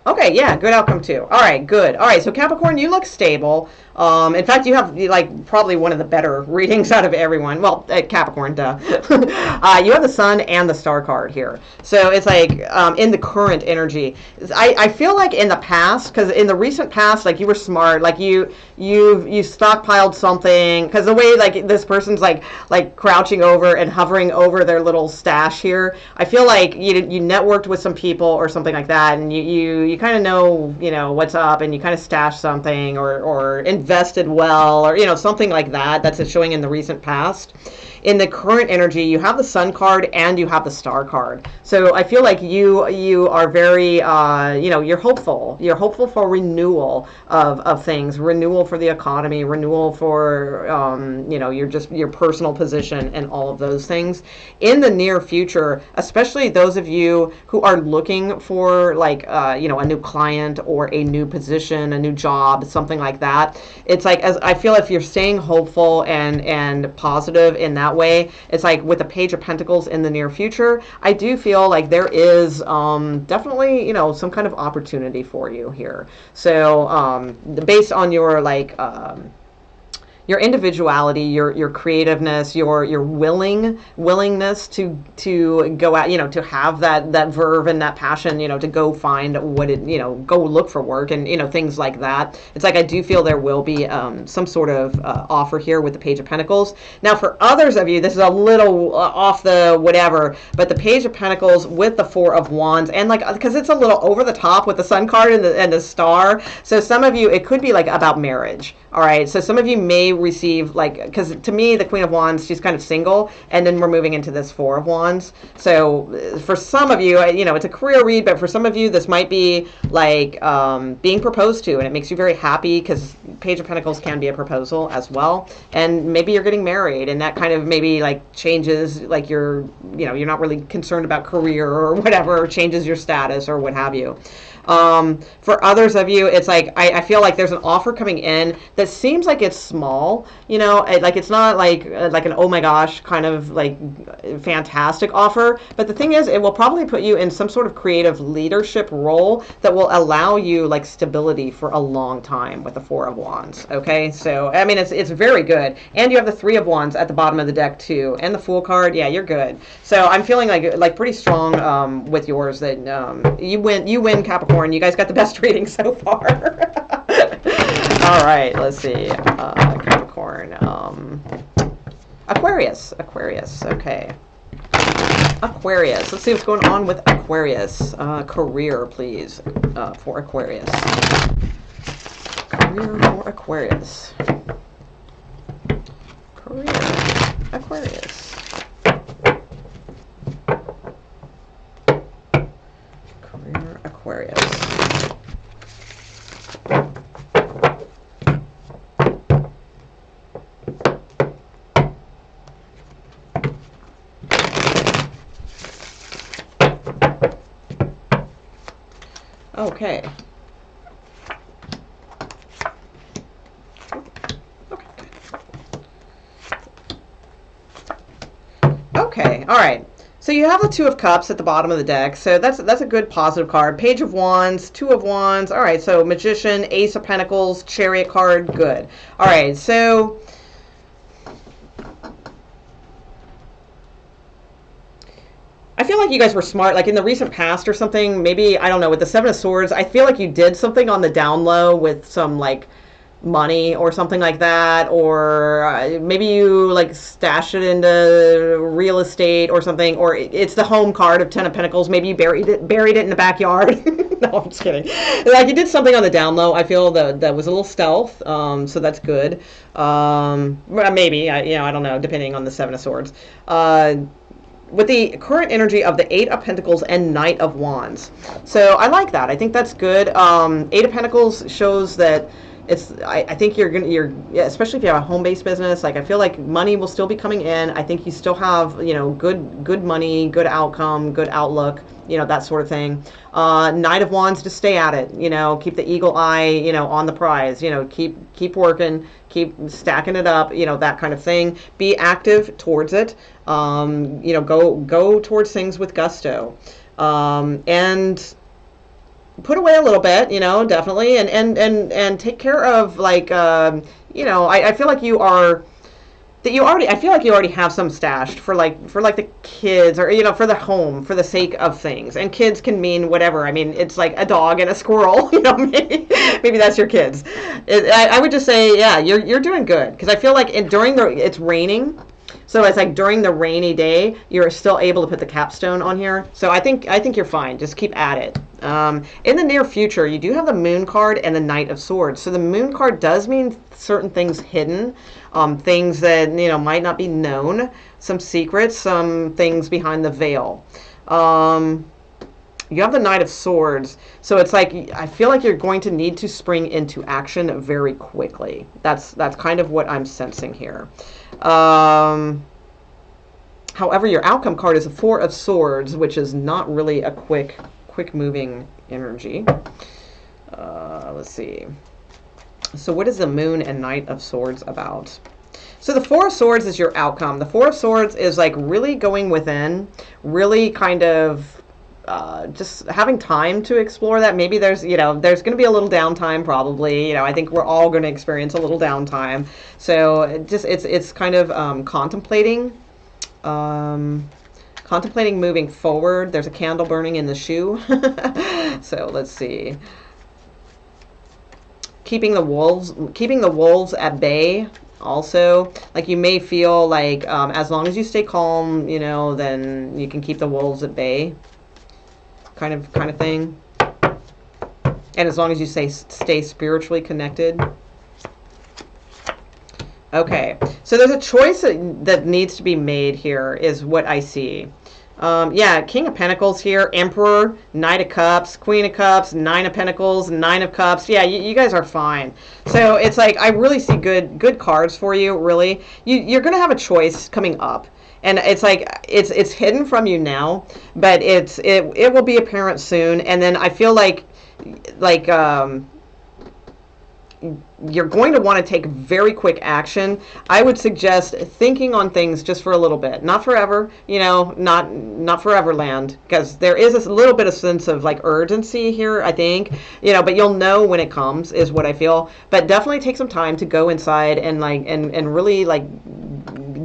S1: Okay, yeah, good outcome too. All right, good. All right, so Capricorn, you look stable. In fact, you have like probably one of the better readings out of everyone. Well, Capricorn, duh. You have the Sun and the Star card here. So it's like in the current energy. I feel like in the past, because in the recent past, like you were smart, like you stockpiled something. Because the way like this person's like crouching over and hovering over their little stash here, I feel like you networked with some people or something like that, and you kind of know what's up, and you kind of stashed something or invested well, or something like that. That's showing in the recent past. In the current energy, you have the Sun card and you have the Star card. So I feel like you are very you're hopeful. You're hopeful for renewal of things, renewal for the economy, renewal for your personal position and all of those things in the near future. Especially those of you who are looking for a new client or a new position, a new job, something like that. It's like, as I feel, if you're staying hopeful and positive in that way, it's like with the Page of Pentacles in the near future, I do feel like there is definitely some kind of opportunity for you here. So based on your your individuality, your creativeness, your willingness to go out, to have that verve and that passion, to go find what it, go look for work and, things like that. It's like I do feel there will be some sort of offer here with the Page of Pentacles. Now, for others of you, this is a little off the whatever, but the Page of Pentacles with the Four of Wands, and because it's a little over the top with the Sun card and the Star. So some of you, it could be about marriage. All right, so some of you may receive because to me the Queen of Wands, she's kind of single, and then we're moving into this Four of Wands. So for some of you, it's a career read, but for some of you this might be being proposed to, and it makes you very happy because Page of Pentacles can be a proposal as well. And maybe you're getting married, and that kind of maybe changes you're not really concerned about career or whatever, or changes your status or what have you. For others of you, it's I feel like there's an offer coming in that seems like it's small, it's not like an oh my gosh kind of fantastic offer, but the thing is, it will probably put you in some sort of creative leadership role that will allow you stability for a long time with the Four of Wands. Wands. Okay, so I mean it's very good, and you have the Three of Wands at the bottom of the deck too, and the Fool card. Yeah, you're good. So I'm feeling like pretty strong with yours that you win Capricorn. You guys got the best reading so far. All right, let's see, Capricorn, Aquarius. Okay. Aquarius. Let's see what's going on with Aquarius. Career, please, for Aquarius. Career for Aquarius. Career. Aquarius. Career Aquarius. Okay. Okay, all right. So you have the Two of Cups at the bottom of the deck. So that's a good positive card. Page of Wands, Two of Wands. All right, so Magician, Ace of Pentacles, Chariot card, good. All right, so I feel like you guys were smart, like in the recent past or something, maybe, I don't know, with the Seven of Swords, I feel like you did something on the down low with some, like, money or something like that, or maybe you, like, stashed it into real estate or something, or it's the home card of Ten of Pentacles, maybe you buried it in the backyard. No, I'm just kidding. Like, you did something on the down low, I feel, that was a little stealth, so that's good. Maybe, I don't know, depending on the Seven of Swords. With the current energy of the Eight of Pentacles and Knight of Wands. So I like that. I think that's good. Eight of Pentacles shows that I think you're especially if you have a home-based business, like I feel like money will still be coming in. I think you still have, good money, good outcome, good outlook, that sort of thing. Knight of Wands, to stay at it, keep the eagle eye, on the prize, keep working, keep stacking it up, that kind of thing. Be active towards it. Go towards things with gusto. And put away a little bit, definitely, and take care of, like, I feel like I feel like you already have some stashed for the kids, or, for the home, for the sake of things. And kids can mean whatever. I mean, it's like a dog and a squirrel, maybe that's your kids. I would just say, yeah, you're doing good, because I feel like it's raining. So it's like during the rainy day, you're still able to put the capstone on here. So I think you're fine. Just keep at it. In the near future, you do have the Moon card and the Knight of Swords. So the Moon card does mean certain things hidden, things that might not be known, some secrets, some things behind the veil. You have the Knight of Swords, so it's like I feel like you're going to need to spring into action very quickly. That's kind of what I'm sensing here. However, your outcome card is a Four of Swords, which is not really a quick moving energy. Let's see. So what is the Moon and Knight of Swords about? So the Four of Swords is your outcome. The Four of Swords is like really going within, really kind of just having time to explore that. Maybe there's going to be a little downtime, probably. I think we're all going to experience a little downtime. So it's kind of contemplating moving forward. There's a candle burning in the shoe. So let's see. Keeping the wolves at bay. Also, like, you may feel like as long as you stay calm, then you can keep the wolves at bay. Kind of thing. And as long as you stay spiritually connected. Okay, so there's a choice that needs to be made here, is what I see. Yeah, King of Pentacles here, Emperor, Knight of Cups, Queen of Cups, Nine of Pentacles, Nine of Cups. Yeah, you guys are fine. So it's like I really see good cards for you. Really, you're gonna have a choice coming up. And it's like it's hidden from you now, but it will be apparent soon. And then I feel like you're going to want to take very quick action. I would suggest thinking on things just for a little bit, not forever, you know, not forever land, because there is a little bit of sense of like urgency here, I think, you know, but you'll know when it comes is what I feel. But definitely take some time to go inside and like and really like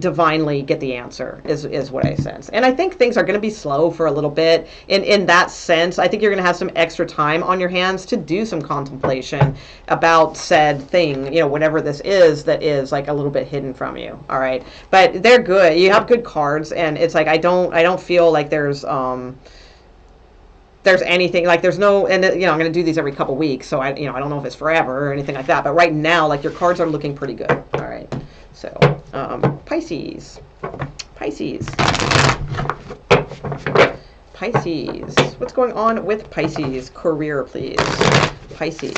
S1: divinely get the answer is what I sense. And I think things are going to be slow for a little bit in that sense. I think you're going to have some extra time on your hands to do some contemplation about said thing, you know, whatever this is that is like a little bit hidden from you. All right, but they're good. You have good cards, and it's like I don't feel like there's anything like there's no, and you know, I'm going to do these every couple weeks, so I don't know if it's forever or anything like that, but right now like your cards are looking pretty good. All right, so Pisces, what's going on with Pisces career, please? Pisces,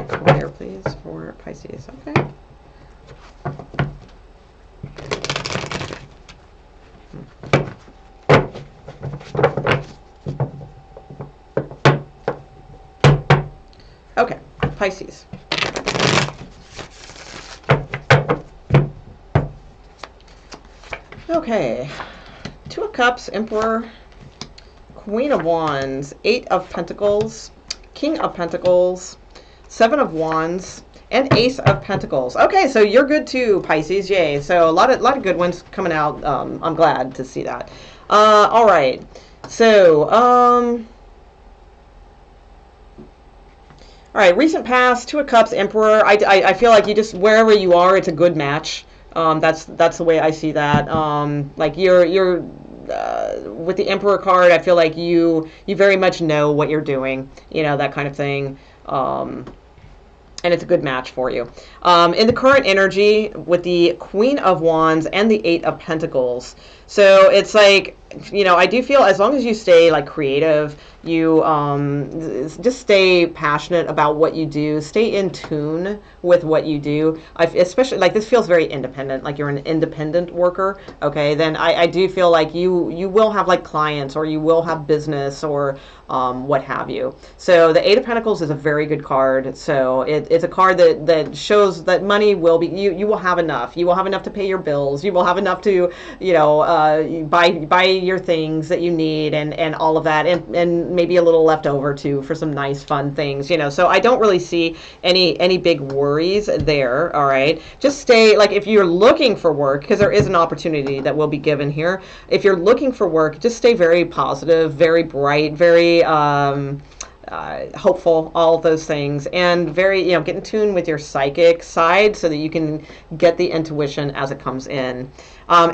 S1: career, please, for Pisces. Okay. Okay, Pisces. Okay, Two of Cups, Emperor, Queen of Wands, Eight of Pentacles, King of Pentacles, Seven of Wands, and Ace of Pentacles. Okay, so you're good too, Pisces. Yay! So a lot of good ones coming out. I'm glad to see that. All right, so all right, recent past, Two of Cups, Emperor. I feel like you just, wherever you are, it's a good match. That's the way I see that. Like you're with the Emperor card, I feel like you very much know what you're doing, you know, that kind of thing. And it's a good match for you. In the current energy with the Queen of Wands and the Eight of Pentacles. So it's like, you know, I do feel as long as you stay like creative, you just stay passionate about what you do, stay in tune with what you do. Especially like this feels very independent, like you're an independent worker. Okay, then I do feel like you will have like clients, or you will have business, or what have you. So the Eight of Pentacles is a very good card. So it's a card that shows that money will be, you will have enough. You will have enough to pay your bills. You will have enough to, you know, buy your things that you need, and all of that, and maybe a little left over too for some nice fun things, you know. So I don't really see any big worries there. All right, just stay, like if you're looking for work, because there is an opportunity that will be given here. If you're looking for work, just stay very positive, very bright, very hopeful, all of those things, and very, you know, get in tune with your psychic side so that you can get the intuition as it comes in.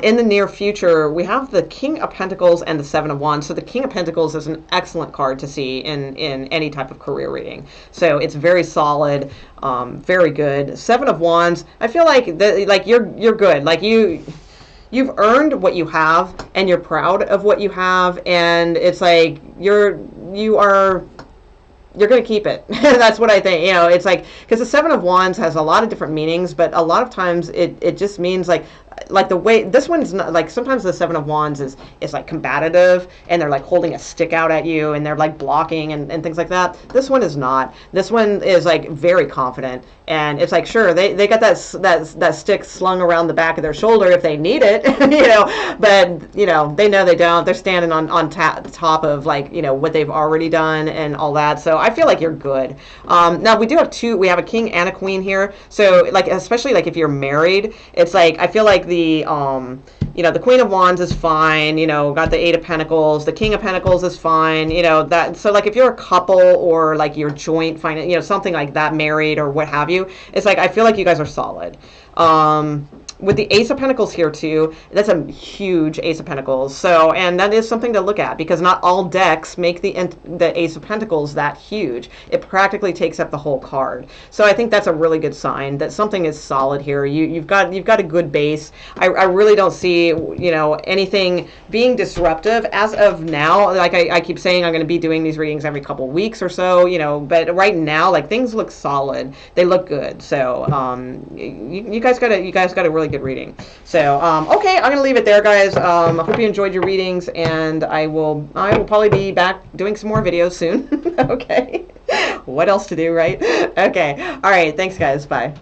S1: In the near future, we have the King of Pentacles and the Seven of Wands. So the King of Pentacles is an excellent card to see in any type of career reading. So it's very solid, very good. Seven of Wands, I feel like you're good. Like you've earned what you have, and you're proud of what you have, and it's like you're going to keep it. That's what I think. You know, it's like, because the Seven of Wands has a lot of different meanings, but a lot of times it just means like the way this one's not, like sometimes the Seven of Wands is like combative, and they're like holding a stick out at you, and they're like blocking and things like that. This one is not. This one is like very confident, and it's like, sure, they got that stick slung around the back of their shoulder if they need it, you know, but you know, they know they don't. They're standing on top of, like, you know, what they've already done and all that. So I feel like you're good. Now we have a king and a queen here. So like, especially like if you're married, it's like, I feel like the you know, the Queen of Wands is fine, you know, got the Eight of Pentacles, the King of Pentacles is fine, you know, that, so like if you're a couple, or like you're joint finance, you know, something like that, married or what have you, it's like, I feel like you guys are solid. With the Ace of Pentacles here too, that's a huge Ace of Pentacles. So, and that is something to look at, because not all decks make the Ace of Pentacles that huge. It practically takes up the whole card. So I think that's a really good sign that something is solid here. You've got a good base. I really don't see, you know, anything being disruptive as of now. Like I keep saying, I'm going to be doing these readings every couple weeks or so, you know, but right now, like, things look solid. They look good. So you guys got a really good reading. So okay, I'm going to leave it there, guys. I hope you enjoyed your readings, and I will probably be back doing some more videos soon. Okay. What else to do, right? Okay. All right. Thanks, guys. Bye.